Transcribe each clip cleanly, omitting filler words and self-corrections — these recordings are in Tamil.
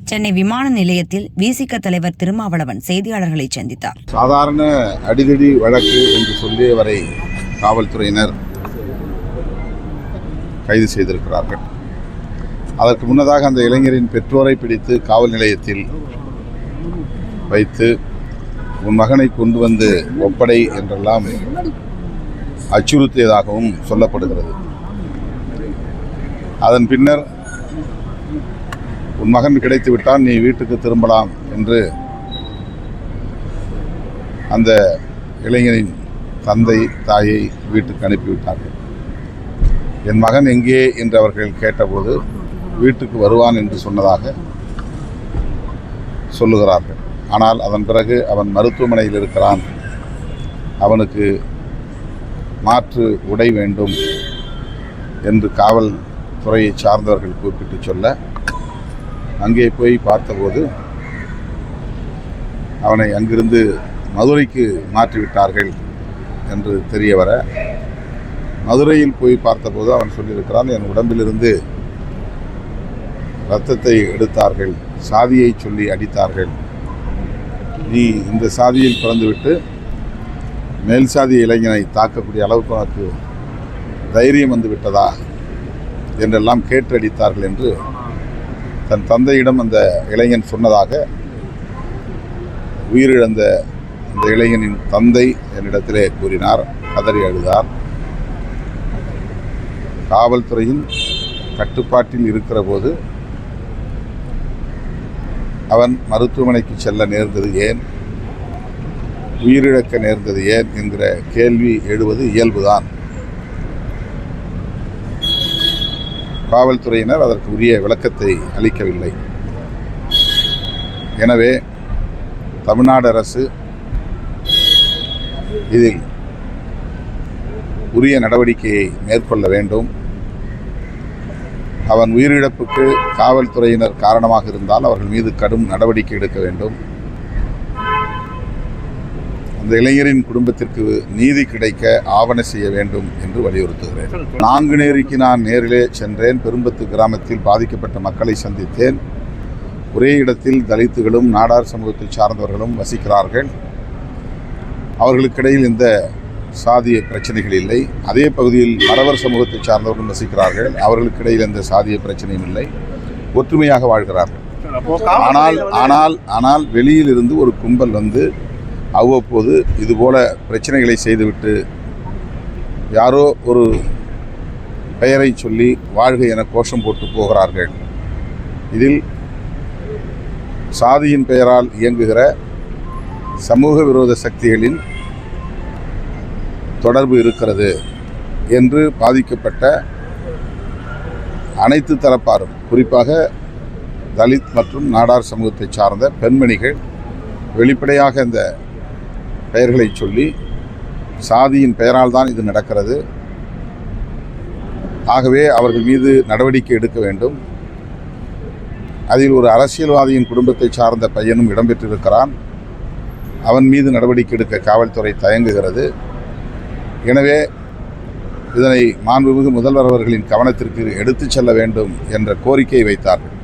சென்னை விமான நிலையத்தில் விசிக தலைவர் திருமாவளவன் செய்தியாளர்களை சந்தித்தார். சாதாரண அடிதடி வழக்கு என்று சொல்லியவரை காவல்துறையினர் கைது செய்திருக்கிறார்கள். அதற்கு முன்னதாக அந்த இளைஞரின் பெற்றோரை பிடித்து காவல் நிலையத்தில் வைத்து உன் மகனை கொண்டு வந்து ஒப்படை என்றெல்லாம் அச்சுறுத்தியதாகவும் சொல்லப்படுகிறது. அதன் பின்னர் உன் மகன் கிடைத்து விட்டால் நீ வீட்டுக்கு திரும்பலாம் என்று அந்த இளைஞனின் தந்தை தாயை வீட்டுக்கு அனுப்பிவிட்டார்கள். என் மகன் எங்கே என்று அவர்கள் கேட்டபோது வீட்டுக்கு வருவான் என்று சொன்னதாக சொல்லுகிறார்கள். ஆனால் அதன் பிறகு அவன் மருத்துவமனையில் இருக்கிறான், அவனுக்கு மாற்று உடை வேண்டும் என்று காவல்துறையை சார்ந்தவர்கள் குறிப்பிட்டு சொல்ல அங்கே போய் பார்த்தபோது அவனை அங்கிருந்து மதுரைக்கு மாற்றிவிட்டார்கள் என்று தெரிய வர, மதுரையில் போய் பார்த்தபோது அவன் சொல்லியிருக்கிறான், என் உடம்பிலிருந்து இரத்தத்தை எடுத்தார்கள், சாதியை சொல்லி அடித்தார்கள், நீ இந்த சாதியில் பிறந்துவிட்டு மேல் சாதி இளைஞனை தாக்கக்கூடிய அளவுக்கு உனக்கு தைரியம் வந்து விட்டதா என்றெல்லாம் கேட்டடித்தார்கள் என்று தன் தந்தையிடம் அந்த இளைஞன் சொன்னதாக உயிரிழந்த அந்த இளைஞனின் தந்தை என்னிடத்திலே கூறினார். கதறி அழுதார். காவல்துறையின் கட்டுப்பாட்டில் இருக்கிற போது அவன் மருத்துவமனைக்கு செல்ல நேர்ந்தது ஏன், உயிரிழக்க நேர்ந்தது ஏன் என்கிற கேள்வி எழுவது இயல்புதான். காவல்துறையினர் அதற்கு உரிய விளக்கத்தை அளிக்கவில்லை. எனவே தமிழ்நாடு அரசு இதில் உரிய நடவடிக்கையை மேற்கொள்ள வேண்டும். அவன் உயிரிழப்புக்கு காவல்துறையினர் காரணமாக இருந்தால் அவர்கள் மீது கடும் நடவடிக்கை எடுக்க வேண்டும். அந்த இளைஞரின் குடும்பத்திற்கு நீதி கிடைக்க ஆவண செய்ய வேண்டும் என்று வலியுறுத்துகிறேன். நாங்குநேரிக்கு நான் நேரிலே சென்றேன். பெரும்பத்து கிராமத்தில் பாதிக்கப்பட்ட மக்களை சந்தித்தேன். ஒரே இடத்தில் தலித்துகளும் நாடார் சமூகத்தை சார்ந்தவர்களும் வசிக்கிறார்கள். அவர்களுக்கிடையில் இந்த சாதிய பிரச்சனைகள் இல்லை. அதே பகுதியில் மறவர் சமூகத்தை சார்ந்தவர்களும் வசிக்கிறார்கள். அவர்களுக்கிடையில் எந்த சாதிய பிரச்சனையும் இல்லை. ஒற்றுமையாக வாழ்கிறார்கள். ஆனால் வெளியில் இருந்து ஒரு கும்பல் வந்து அவ்வப்போது இதுபோல பிரச்சனைகளை செய்துவிட்டு யாரோ ஒரு பெயரை சொல்லி வாழ்க என கோஷம் போட்டு போகிறார்கள். இதில் சாதியின் பெயரால் இயங்குகிற சமூக விரோத சக்திகளின் தொடர்பு இருக்கிறது என்று பாதிக்கப்பட்ட அனைத்து தரப்பாரும், குறிப்பாக தலித் மற்றும் நாடார் சமூகத்தை சார்ந்த பெண்மணிகள் வெளிப்படையாக இந்த பெயர்களை சொல்லி சாதியின் பெயரால் தான் இது நடக்கிறது, ஆகவே அவர்கள் மீது நடவடிக்கை எடுக்க வேண்டும். அதில் ஒரு அரசியல்வாதியின் குடும்பத்தை சார்ந்த பையனும் இடம்பெற்றிருக்கிறான். அவன் மீது நடவடிக்கை எடுக்க காவல்துறை தயங்குகிறது. எனவே இதனை மாண்புமிகு முதல்வர் அவர்களின் கவனத்திற்கு எடுத்துச் செல்ல வேண்டும் என்ற கோரிக்கையை வைத்தார்கள்.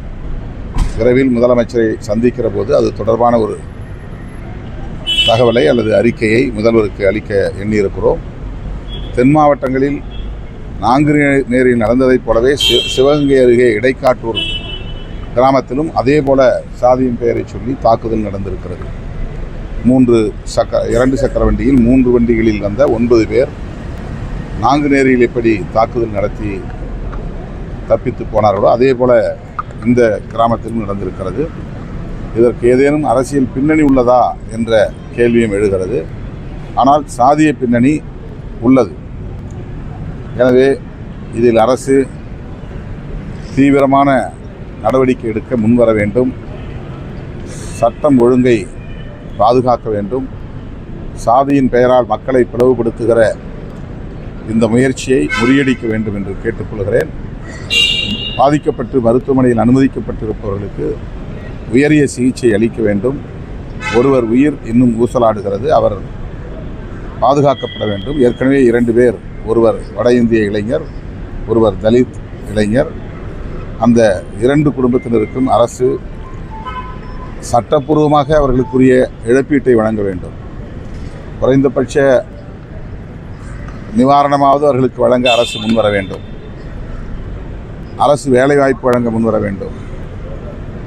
விரைவில் முதலமைச்சரை சந்திக்கிற போது அது தொடர்பான ஒரு தகவலை அல்லது அறிக்கையை முதல்வருக்கு அளிக்க எண்ணியிருக்கிறோம். தென் மாவட்டங்களில் நாங்குநேரில் நடந்ததைப் போலவே சிவகங்கை அருகே இடைக்காட்டூர் கிராமத்திலும் அதே போல சாதியின் பெயரை சொல்லி தாக்குதல் நடந்திருக்கிறது. 2 சக்கர வண்டியில் 3 வண்டிகளில் வந்த 9 பேர் நாங்குநேரியில் எப்படி தாக்குதல் நடத்தி தப்பித்து போனார்களோ அதே போல இந்த கிராமத்திலும் நடந்திருக்கிறது. இதற்கு ஏதேனும் அரசியல் பின்னணி உள்ளதா என்ற கேள்வியும் எழுகிறது. ஆனால் சாதிய பின்னணி உள்ளது. எனவே இதில் அரசு தீவிரமான நடவடிக்கை எடுக்க முன்வர வேண்டும். சட்டம் ஒழுங்கை பாதுகாக்க வேண்டும். சாதியின் பெயரால் மக்களை பிளவுபடுத்துகிற இந்த முயற்சியை முறியடிக்க வேண்டும் என்று கேட்டுக்கொள்கிறேன். பாதிக்கப்பட்டு மருத்துவமனையில் அனுமதிக்கப்பட்டிருப்பவர்களுக்கு உயரிய சிகிச்சை அளிக்க வேண்டும். ஒருவர் உயிர் இன்னும் ஊசலாடுகிறது, அவர் பாதுகாக்கப்பட வேண்டும். ஏற்கனவே 2 பேர், ஒருவர் வட இந்திய இளைஞர், ஒருவர் தலித் இளைஞர். அந்த 2 குடும்பத்தினருக்கும் அரசு சட்டப்பூர்வமாக அவர்களுக்குரிய இழப்பீட்டை வழங்க வேண்டும். குறைந்தபட்ச நிவாரணமாவது அவர்களுக்கு வழங்க அரசு முன்வர வேண்டும். அரசு வேலைவாய்ப்பு வழங்க முன்வர வேண்டும்.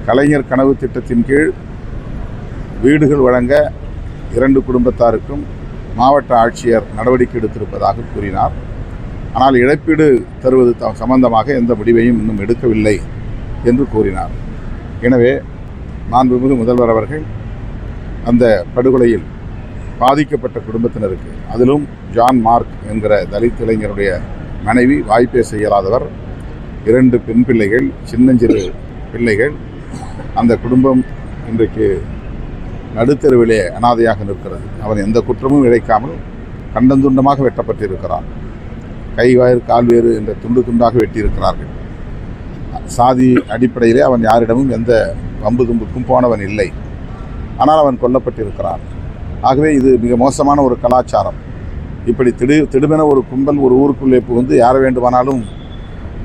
கலைஞர் கனவு திட்டத்தின் கீழ் வீடுகள் வழங்க 2 குடும்பத்தாருக்கும் மாவட்ட ஆட்சியர் நடவடிக்கை எடுத்திருப்பதாக கூறினார். ஆனால் இழப்பீடு தருவது சம்பந்தமாக எந்த முடிவையும் இன்னும் எடுக்கவில்லை என்று கூறினார். எனவே மாண்புமிகு முதல்வர் அவர்கள் அந்த படுகொலையில் பாதிக்கப்பட்ட குடும்பத்தினருக்கு, அதிலும் ஜான் மார்க் என்கிற தலித் இளைஞருடைய மனைவி, வாய்ப்பேச இயலாதவர், 2 பெண் பிள்ளைகள், சின்னஞ்சிறு பிள்ளைகள், அந்த குடும்பம் இன்றைக்கு நடுத்தெருவிலே அனாதையாக நிற்கிறது. அவன் எந்த குற்றமும் இழைக்காமல் கண்டந்துண்டமாக வெட்டப்பட்டிருக்கிறான். கைவாறு கால்வேறு என்ற துண்டு துண்டாக வெட்டியிருக்கிறார்கள். சாதி அடிப்படையிலே அவன் யாரிடமும் எந்த வம்பு தும்புக்கும் போனவன் இல்லை. ஆனால் அவன் கொல்லப்பட்டிருக்கிறான். ஆகவே இது மிக மோசமான ஒரு கலாச்சாரம். இப்படி திடுமென ஒரு கும்பல் ஒரு ஊருக்குள்ளே புகுந்து யாரை வேண்டுமானாலும்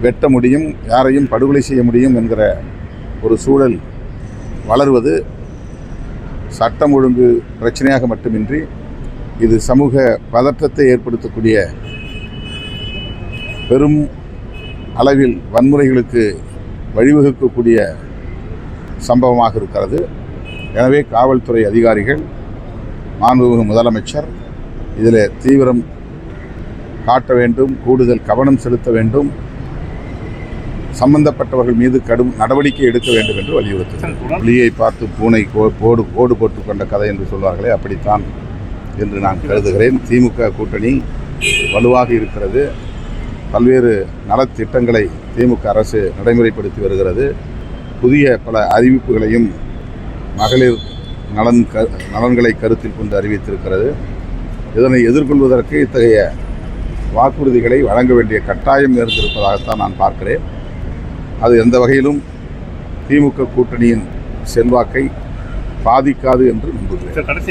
வெட்ட முடியும், யாரையும் படுகொலை செய்ய முடியும் என்கிற ஒரு சூழல் வளர்வது சட்டம் ஒழுங்கு பிரச்சனையாக மட்டுமின்றி இது சமூக பதற்றத்தை ஏற்படுத்தக்கூடிய, பெரும் அளவில் வன்முறைகளுக்கு வழிவகுக்கக்கூடிய சம்பவமாக இருக்கிறது. எனவே காவல்துறை அதிகாரிகள், மாண்புமிகு முதலமைச்சர் இதில் தீவிரம் காட்ட வேண்டும், கூடுதல் கவனம் செலுத்த வேண்டும், சம்பந்தப்பட்டவர்கள் மீது கடும் நடவடிக்கை எடுக்க வேண்டும் என்று வலியுறுத்தினார். புலியை பார்த்து பூனை கோடு போட்டு கொண்ட கதை என்று சொல்வார்களே, அப்படித்தான் என்று நான் கருதுகிறேன். திமுக கூட்டணி வலுவாக இருக்கிறது. பல்வேறு நலத்திட்டங்களை திமுக அரசு நடைமுறைப்படுத்தி வருகிறது. புதிய பல அறிவிப்புகளையும் மகளிர் நலன்களை கருத்தில் கொண்டு அறிவித்திருக்கிறது. இதனை எதிர்கொள்வதற்கு இத்தகைய வாக்குறுதிகளை வழங்க வேண்டிய கட்டாயம் இருந்திருப்பதாகத்தான் நான் பார்க்கிறேன். அது எந்த வகையிலும் திமுக கூட்டணியின் செல்வாக்கை பாதிக்காது என்று நம்புகிறேன்.